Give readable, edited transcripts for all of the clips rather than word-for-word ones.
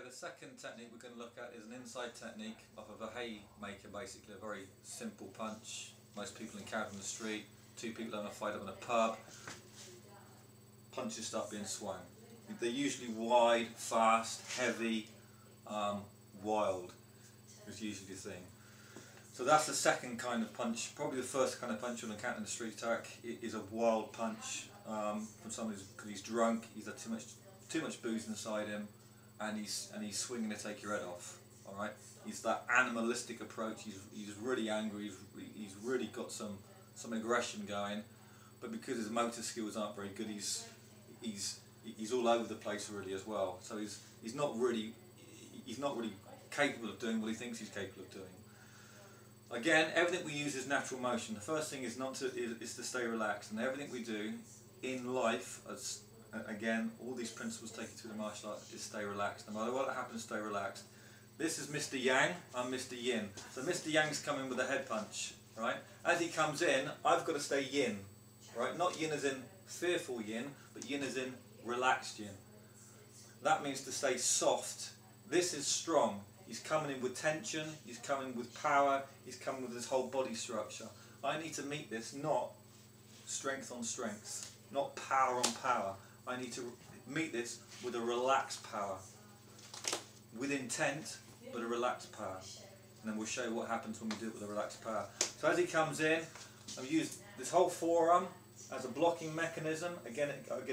the second technique we're going to look at is an inside technique of a haymaker, basically a very simple punch. Most people encounter on the street, two people having a fight up in a pub, punches start being swung. They're usually wide, fast, heavy, wild is usually the thing. So that's the second kind of punch. Probably the first kind of punch you'll encounter in the street attack is a wild punch from someone because he's drunk, he's had too much booze inside him, and he's swinging to take your head off. All right, he's that animalistic approach. He's really angry. He's really got some aggression going, but because his motor skills aren't very good, he's all over the place really as well. So he's not really capable of doing what he thinks he's capable of doing. Again, everything we use is natural motion. The first thing is to stay relaxed, and everything we do in life, again, all these principles taken through the martial art, is stay relaxed. No matter what happens, stay relaxed. This is Mr. Yang, I'm Mr. Yin. So Mr. Yang's coming with a head punch, right? As he comes in, I've got to stay yin, right? Not yin as in fearful yin, but yin as in relaxed yin. That means to stay soft. This is strong. He's coming in with tension, he's coming with power, he's coming with his whole body structure. I need to meet this not strength on strength, not power on power. I need to meet this with a relaxed power, with intent, but a relaxed power. And then we'll show you what happens when we do it with a relaxed power. So as he comes in, I've used this whole forearm as a blocking mechanism. Again, I've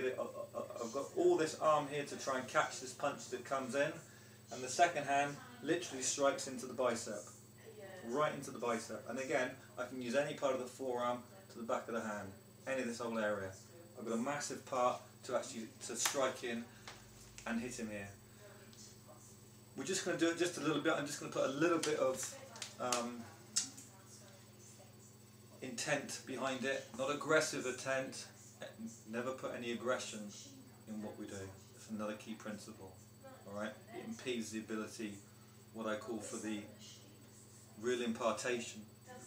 got all this arm here to try and catch this punch that comes in. And the second hand literally strikes into the bicep, right into the bicep. And again, I can use any part of the forearm to the back of the hand, any of this whole area. I've got a massive part to strike in and hit him here. We're just going to do it just a little bit. I'm just going to put a little bit of intent behind it, not aggressive intent. Never put any aggression in what we do. That's another key principle. Alright, it impedes the ability, what I call for the real impartation,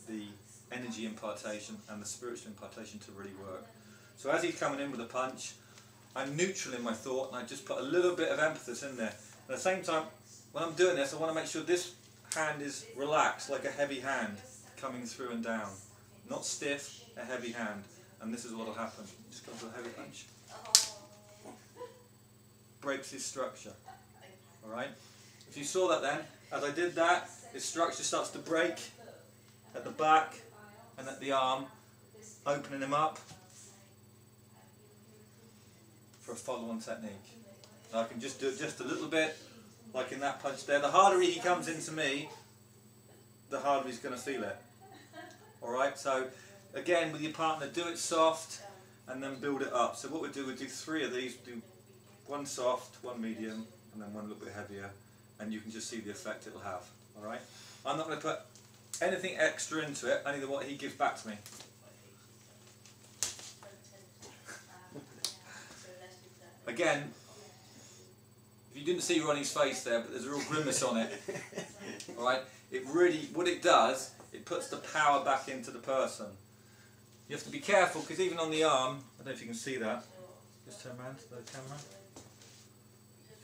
the energy impartation and the spiritual impartation to really work. So as he's coming in with a punch, I'm neutral in my thought, and I just put a little bit of emphasis in there. At the same time, when I'm doing this, I want to make sure this hand is relaxed, like a heavy hand coming through and down. Not stiff, a heavy hand. And this is what will happen. Just comes with a heavy punch. Breaks his structure. Alright? If you saw that then, as I did that, his structure starts to break at the back and at the arm, opening him up for a follow-on technique. Now I can just do it just a little bit, like in that punch there. The harder he comes into me, the harder he's going to feel it. Alright, so again with your partner, do it soft and then build it up. So what we do 3 of these, do one soft, one medium, and then one a little bit heavier, and you can just see the effect it'll have. Alright? I'm not going to put anything extra into it, only what he gives back to me. Again, if you didn't see Ronnie's face there, but there's a real grimace on it. Alright? It really, what it does, it puts the power back into the person. You have to be careful, because even on the arm, I don't know if you can see that. Just turn around to the camera.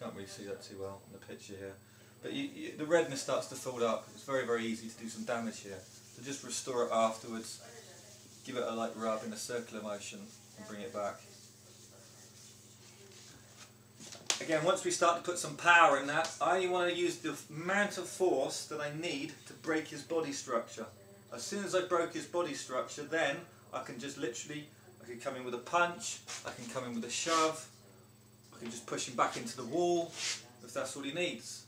Can't really see that too well in the picture here, but the redness starts to fold up. It's very, very easy to do some damage here. So just restore it afterwards, give it a light rub in a circular motion and bring it back. Again, once we start to put some power in that, I only want to use the amount of force that I need to break his body structure. As soon as I broke his body structure, then I can just literally, I can come in with a punch, I can come in with a shove, I can just push him back into the wall if that's all he needs.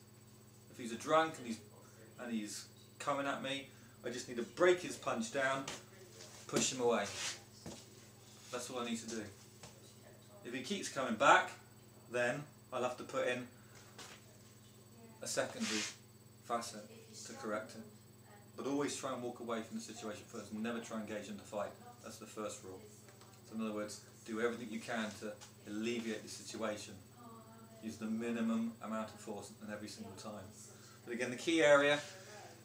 If he's a drunk and he's coming at me, I just need to break his punch down, push him away. That's all I need to do. If he keeps coming back, then I'll have to put in a secondary facet to correct him. But always try and walk away from the situation first, and never try and engage in the fight. That's the first rule. So in other words, do everything you can to alleviate the situation. Use the minimum amount of force in every single time. But again, the key area,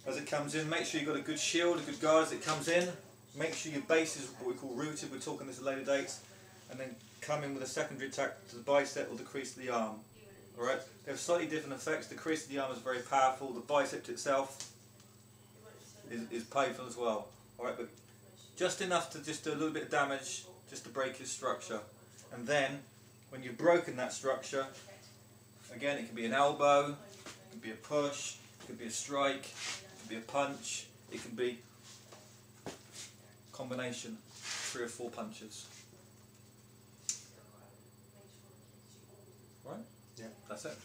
as it comes in, make sure you've got a good shield, a good guard as it comes in. Make sure your base is what we call rooted, we're talking this at later dates. And then come in with a secondary attack to the bicep or the crease of the arm. Alright, they have slightly different effects. The crease of the arm is very powerful. The bicep itself is painful as well. Alright, but just enough to just do a little bit of damage, just to break his structure. And then, when you've broken that structure, again, it can be an elbow, it can be a push, it can be a strike, it can be a punch, it can be a combination, 3 or 4 punches. Right? Yeah. That's it.